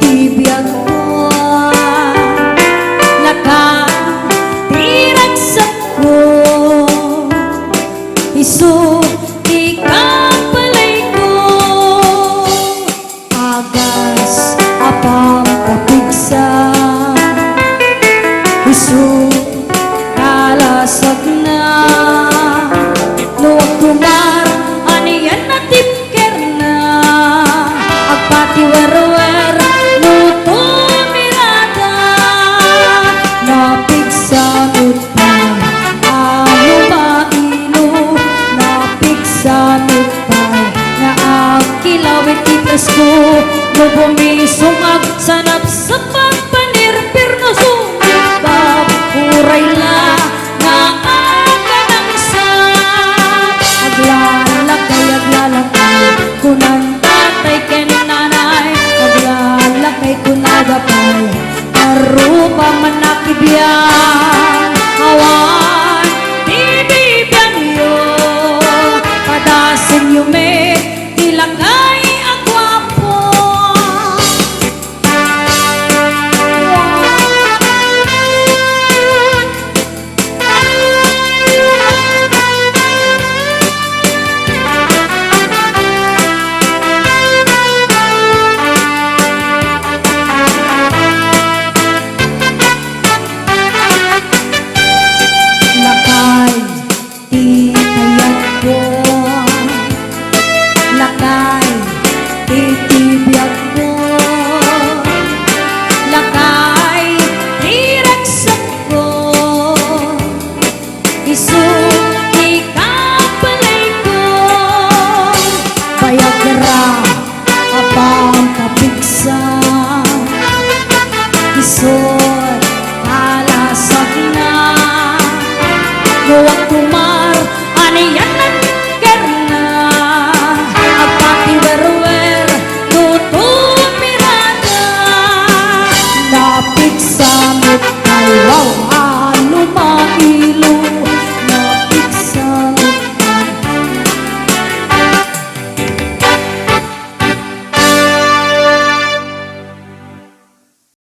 tibiyag mo nakatirag sa ko isu di kapalay ko agas apang kapigsa isu kalasag na luwag kumar aniyan na tipker na agpatiwer-wer luto mirada napigsamit pa ang mailo napigsamit pa nga ang kilawit itas ko no bumisungag sanap sa pagpanirpir no sumibab uray la nga aga ng sa aglalakay kunan tatay ken nanay aglalakay kunagapay arupa manakibyan